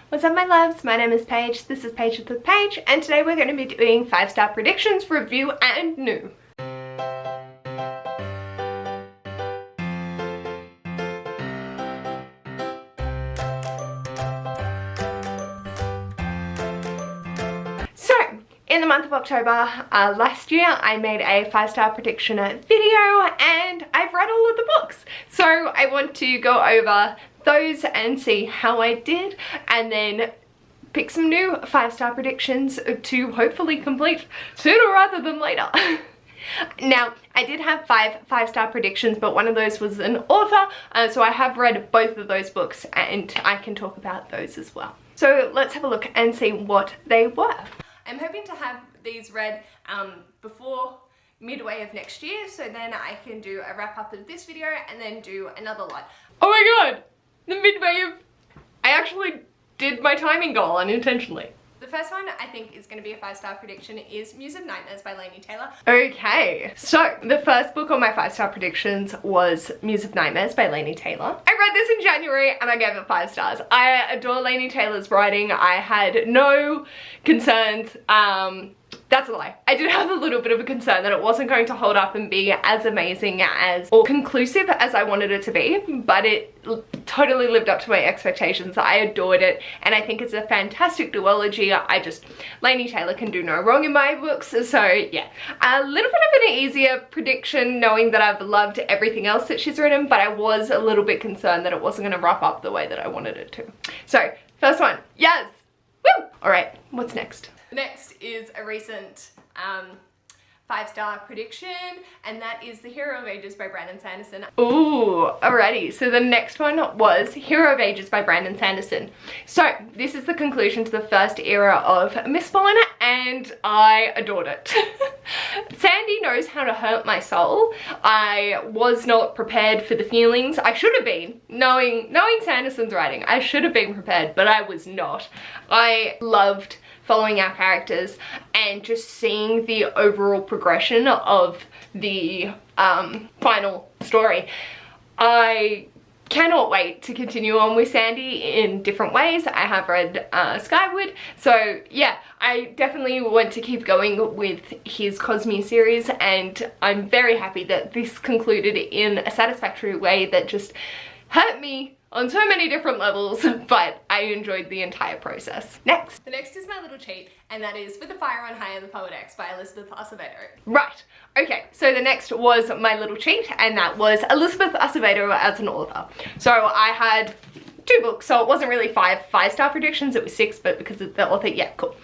What's up my loves, my name is Paige, this is Paige with Paige, and today we're going to be doing 5-star predictions, review and new. So, in the month of October last year, I made a 5-star prediction video and I've read all of the books. So I want to go over those and see how I did, and then pick some new 5-star predictions to hopefully complete sooner rather than later. Now, I did have 5-star predictions, but one of those was an author, so I have read both of those books and I can talk about those as well. So let's have a look and see what they were. I'm hoping to have these read before midway of next year, so then I can do a wrap up of this video and then do another lot. Oh my god! The midway of... I actually did my timing goal unintentionally. The first one I think is going to be a 5-star prediction is Muse of Nightmares by Laini Taylor. Okay, so the first book on my 5-star predictions was Muse of Nightmares by Laini Taylor. I read this in January and I gave it 5 stars. I adore Laini Taylor's writing. I had no concerns. That's a lie. I did have a little bit of a concern that it wasn't going to hold up and be as amazing as or conclusive as I wanted it to be, but it totally lived up to my expectations. I adored it and I think it's a fantastic duology. Laini Taylor can do no wrong in my books, so yeah. A little bit of an easier prediction knowing that I've loved everything else that she's written, but I was a little bit concerned that it wasn't going to wrap up the way that I wanted it to. So, first one, yes! Woo! Alright, what's next? Next is a recent 5-star prediction, and that is The Hero of Ages by Brandon Sanderson. Ooh, alrighty. So the next one was Hero of Ages by Brandon Sanderson. So this is the conclusion to the first era of Mistborn, and I adored it. Sandy knows how to hurt my soul. I was not prepared for the feelings. I should have been. Knowing Sanderson's writing, I should have been prepared, but I was not. I loved following our characters and just seeing the overall progression of the final story. I cannot wait to continue on with Sandy in different ways. I have read Skyward, so yeah, I definitely want to keep going with his Cosmere series, and I'm very happy that this concluded in a satisfactory way that just hurt me on so many different levels, but I enjoyed the entire process. Next. The next is my little cheat, and that is With the Fire on High and the Poet X by Elizabeth Acevedo. Right, okay, so the next was my little cheat, and that was Elizabeth Acevedo as an author. So I had 2 books, so it wasn't really 5-star predictions, it was 6, but because of the author, yeah, cool.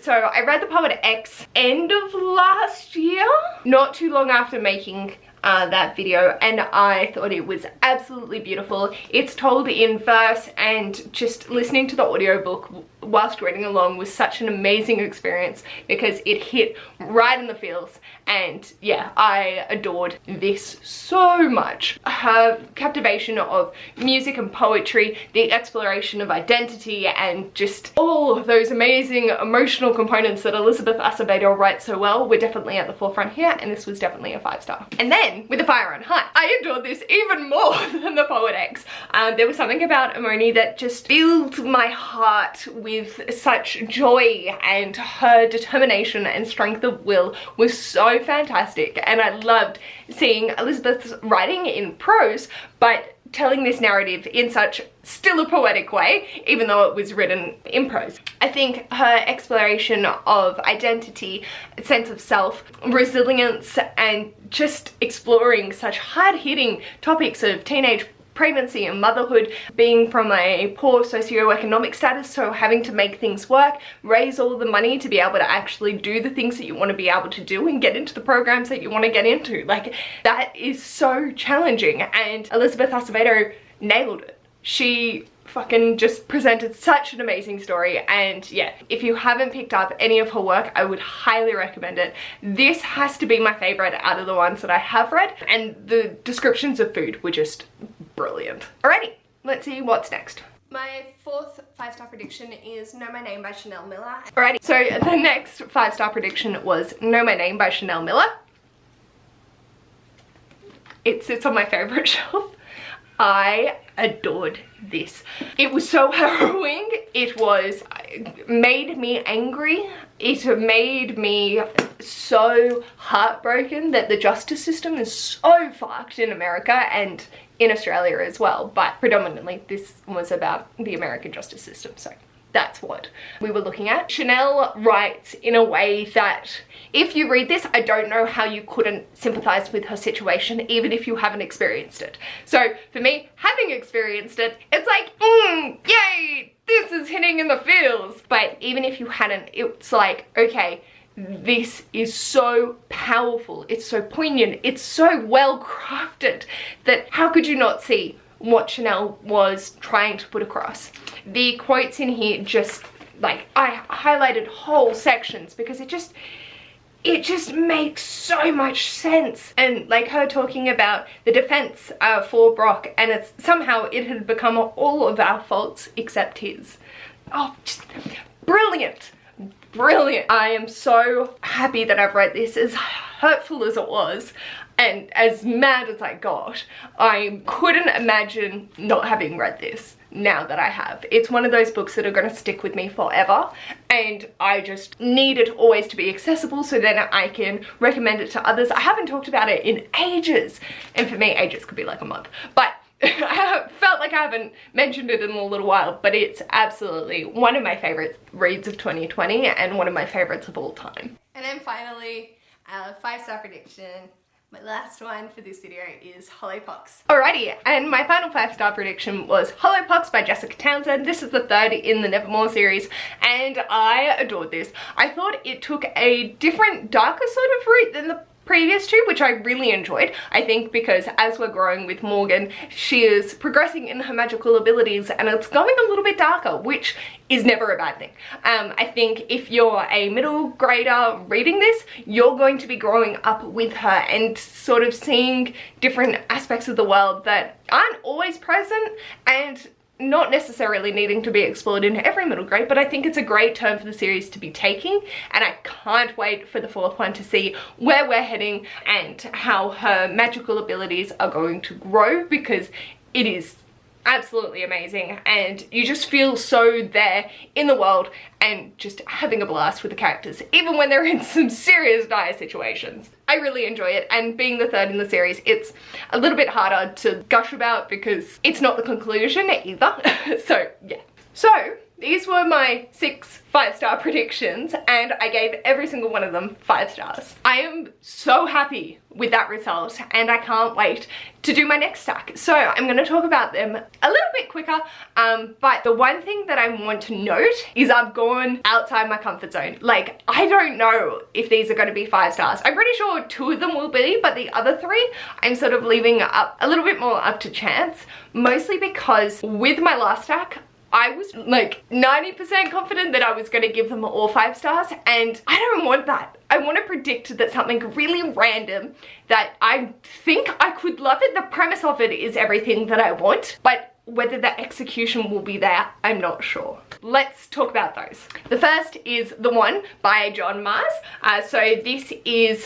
So I read The Poet X end of last year, not too long after making that video, and I thought it was absolutely beautiful. It's told in verse, and just listening to the audiobook whilst reading along was such an amazing experience because it hit right in the feels, and yeah, I adored this so much. Her captivation of music and poetry, the exploration of identity, and just all of those amazing emotional components that Elizabeth Acevedo writes so well were definitely at the forefront here, and this was definitely a 5-star. And then With the Fire on High, I adored this even more than The Poet X. There was something about Amoni that just filled my heart with such joy, and her determination and strength of will was so fantastic, and I loved seeing Elizabeth's writing in prose, but telling this narrative in such still a poetic way, even though it was written in prose. I think her exploration of identity, sense of self, resilience, and just exploring such hard-hitting topics of teenage pregnancy and motherhood, being from a poor socioeconomic status, so having to make things work, raise all the money to be able to actually do the things that you want to be able to do and get into the programs that you want to get into. Like, that is so challenging, and Elizabeth Acevedo nailed it. She fucking just presented such an amazing story, and yeah, if you haven't picked up any of her work, I would highly recommend it. This has to be my favorite out of the ones that I have read, and the descriptions of food were just brilliant. Alrighty, let's see what's next. My 4th 5-star prediction is Know My Name by Chanel Miller. Alrighty, so the next 5-star prediction was Know My Name by Chanel Miller. It sits on my favorite shelf. I adored this. It was so harrowing. It made me angry. It made me so heartbroken that the justice system is so fucked in America and in Australia as well, but predominantly this was about the American justice system, so that's what we were looking at. Chanel writes in a way that if you read this, I don't know how you couldn't sympathize with her situation, even if you haven't experienced it. So for me, having experienced it, it's like, yay, this is hitting in the feels. But even if you hadn't, it's like, okay, this is so powerful, it's so poignant, it's so well crafted that how could you not see what Chanel was trying to put across? The quotes in here just, like, I highlighted whole sections because it just makes so much sense. And like her talking about the defense for Brock, and it's somehow it had become all of our faults except his. Oh, just brilliant. Brilliant. I am so happy that I've read this, as hurtful as it was and as mad as I got. I couldn't imagine not having read this now that I have. It's one of those books that are going to stick with me forever, and I just need it always to be accessible so then I can recommend it to others. I haven't talked about it in ages, and for me ages could be like a month, but I felt like I haven't mentioned it in a little while, but it's absolutely one of my favorite reads of 2020 and one of my favorites of all time. And then finally, 5-star prediction. My last one for this video is Hollowpox. Alrighty, and my final 5-star prediction was Hollowpox by Jessica Townsend. This is the third in the Nevermore series, and I adored this. I thought it took a different, darker sort of route than the previous two, which I really enjoyed. I think because as we're growing with Morgan, she is progressing in her magical abilities and it's going a little bit darker, which is never a bad thing. I think if you're a middle grader reading this, you're going to be growing up with her and sort of seeing different aspects of the world that aren't always present and not necessarily needing to be explored in every middle grade, but I think it's a great turn for the series to be taking, and I can't wait for the fourth one to see where we're heading and how her magical abilities are going to grow, because it is absolutely amazing and you just feel so there in the world and just having a blast with the characters, even when they're in some serious dire situations. I really enjoy it, and being the third in the series, it's a little bit harder to gush about because it's not the conclusion either. So yeah. So these were my 6 5-star predictions, and I gave every single one of them 5 stars. I am so happy with that result, and I can't wait to do my next stack. So I'm going to talk about them a little bit quicker, but the one thing that I want to note is I've gone outside my comfort zone. Like, I don't know if these are going to be 5 stars. I'm pretty sure 2 of them will be, but the other 3 I'm sort of leaving up a little bit more up to chance, mostly because with my last stack, I was like 90% confident that I was going to give them all 5 stars, and I don't want that. I want to predict that something really random that I think I could love it. The premise of it is everything that I want, but whether the execution will be there, I'm not sure. Let's talk about those. The first is The One by John Mars. So this is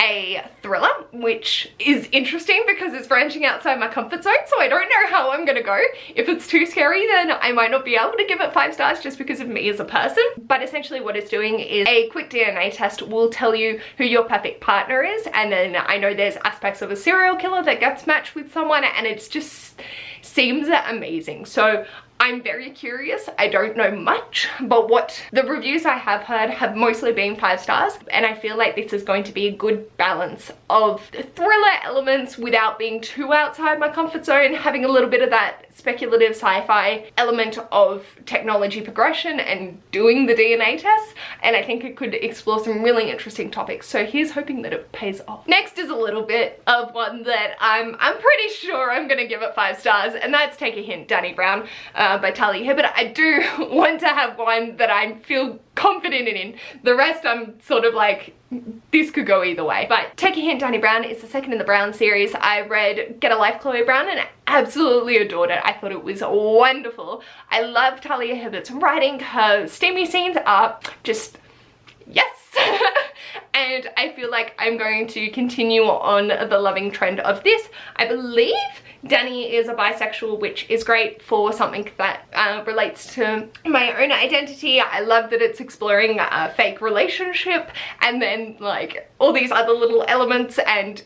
a thriller, which is interesting because it's branching outside my comfort zone, so I don't know how I'm gonna go. If it's too scary, then I might not be able to give it 5 stars just because of me as a person. But essentially what it's doing is a quick DNA test will tell you who your perfect partner is, and then I know there's aspects of a serial killer that gets matched with someone, and it's just seems amazing. So I'm very curious. I don't know much, but what the reviews I have heard have mostly been 5 stars, and I feel like this is going to be a good balance of thriller elements without being too outside my comfort zone, having a little bit of that speculative sci-fi element of technology progression and doing the DNA tests, and I think it could explore some really interesting topics. So here's hoping that it pays off. Next is a little bit of one that I'm pretty sure I'm gonna give it 5 stars, and that's Take a Hint, Danny Brown by Talia Hibbert. I do want to have one that I feel confident in. The rest I'm sort of like, this could go either way. But Take a Hint, Danny Brown is the second in the Brown series. I read Get a Life, Chloe Brown, and absolutely adored it. I thought it was wonderful. I love Talia Hibbert's writing. Her steamy scenes are just, yes. And I feel like I'm going to continue on the loving trend of this. I believe Danny is a bisexual, which is great for something that relates to my own identity. I love that it's exploring a fake relationship and then like all these other little elements, and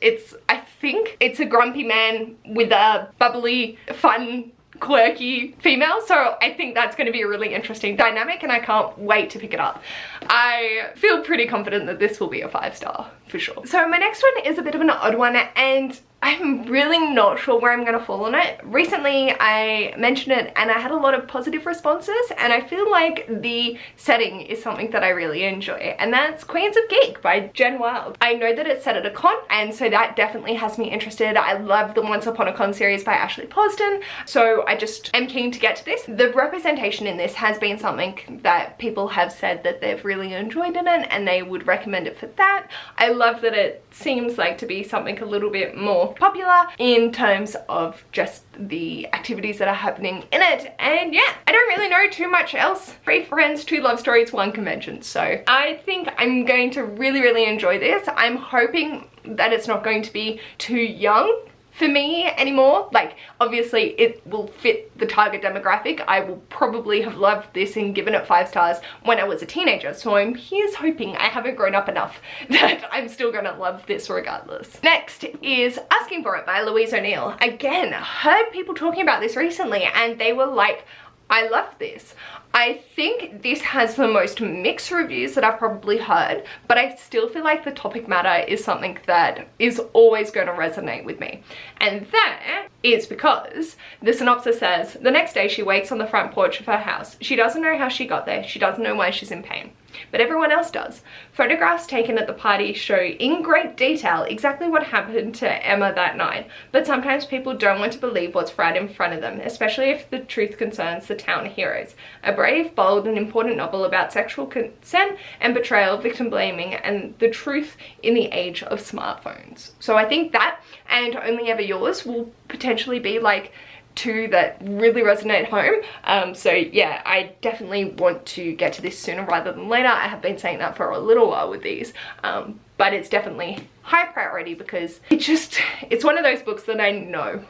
I think it's a grumpy man with a bubbly, fun, quirky female, so I think that's going to be a really interesting dynamic and I can't wait to pick it up. I feel pretty confident that this will be a 5-star for sure. So my next one is a bit of an odd one and I'm really not sure where I'm going to fall on it. Recently I mentioned it and I had a lot of positive responses, and I feel like the setting is something that I really enjoy, and that's Queens of Geek by Jen Wild. I know that it's set at a con, and so that definitely has me interested. I love the Once Upon a Con series by Ashley Poston, so I just am keen to get to this. The representation in this has been something that people have said that they've really enjoyed in it and they would recommend it for that. I love that it seems like to be something a little bit more popular in terms of just the activities that are happening in it, and yeah, I don't really know too much else. 3 friends, 2 love stories, 1 convention, so I think I'm going to really enjoy this. I'm hoping that it's not going to be too young for me anymore. Like, obviously it will fit the target demographic. I will probably have loved this and given it 5 stars when I was a teenager, so here's hoping I haven't grown up enough that I'm still gonna love this regardless. Next is Asking For It by Louise O'Neill. Again, heard people talking about this recently and they were like, I love this. I think this has the most mixed reviews that I've probably heard, but I still feel like the topic matter is something that is always going to resonate with me. And that is because the synopsis says, the next day she wakes on the front porch of her house. She doesn't know how she got there. She doesn't know why she's in pain, but everyone else does. Photographs taken at the party show in great detail exactly what happened to Emma that night, but sometimes people don't want to believe what's right in front of them, especially if the truth concerns the town heroes. A brave, bold and important novel about sexual consent and betrayal, victim blaming, and the truth in the age of smartphones. So I think that and Only Ever Yours will potentially be like 2 that really resonate home. So yeah, I definitely want to get to this sooner rather than later. I have been saying that for a little while with these, but it's definitely high priority because it's one of those books that I know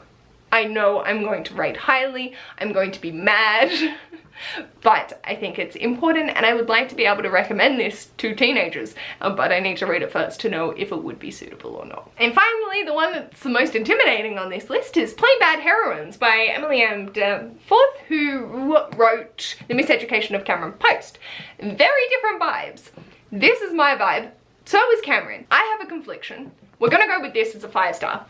I'm going to rate highly. I'm going to be mad. But I think it's important and I would like to be able to recommend this to teenagers, but I need to read it first to know if it would be suitable or not. And finally, the one that's the most intimidating on this list is Plain Bad Heroines by Emily M. Danforth, who wrote The Miseducation of Cameron Post. Very different vibes. This is my vibe, so is Cameron. I have a confliction. We're gonna go with this as a 5-star.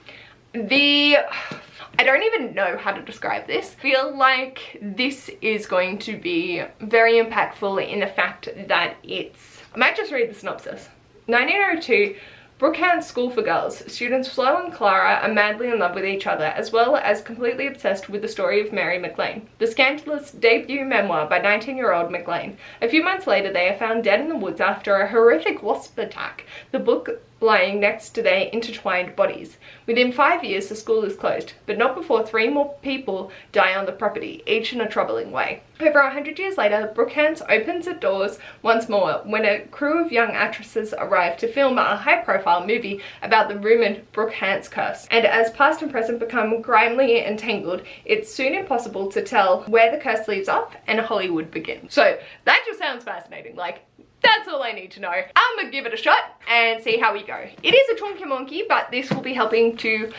I don't even know how to describe this. I feel like this is going to be very impactful in the fact that I might just read the synopsis. 1902, Brookhaven School for Girls. Students Flo and Clara are madly in love with each other, as well as completely obsessed with the story of Mary McLean, the scandalous debut memoir by 19-year-old McLean. A few months later, they are found dead in the woods after a horrific wasp attack, the book lying next to their intertwined bodies. Within 5 years, the school is closed, but not before 3 more people die on the property, each in a troubling way. Over 100 years later, Brookhaven opens its doors once more when a crew of young actresses arrive to film a high-profile movie about the rumoured Brookhaven curse. And as past and present become grimly entangled, it's soon impossible to tell where the curse leaves off and Hollywood begins. So that just sounds fascinating. Like, that's all I need to know. I'm gonna give it a shot and see how we go. It is a chunky monkey, but this will be helping to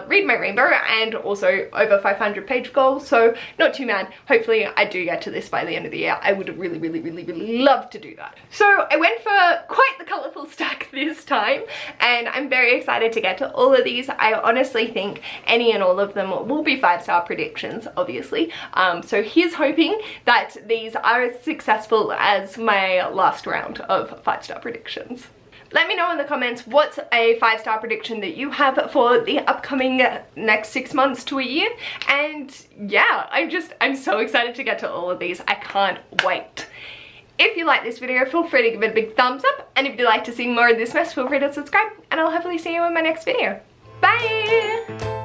read my rainbow and also over 500 page goal, so not too mad. Hopefully I do get to this by the end of the year. I would really love to do that. So I went for quite the colourful stack this time and I'm very excited to get to all of these. I honestly think any and all of them will be 5-star predictions, obviously. So here's hoping that these are as successful as my last round of 5-star predictions. Let me know in the comments what's a 5-star prediction that you have for the upcoming next 6 months to a year. And yeah, I'm so excited to get to all of these. I can't wait. If you like this video, feel free to give it a big thumbs up. And if you'd like to see more of this mess, feel free to subscribe. And I'll hopefully see you in my next video. Bye!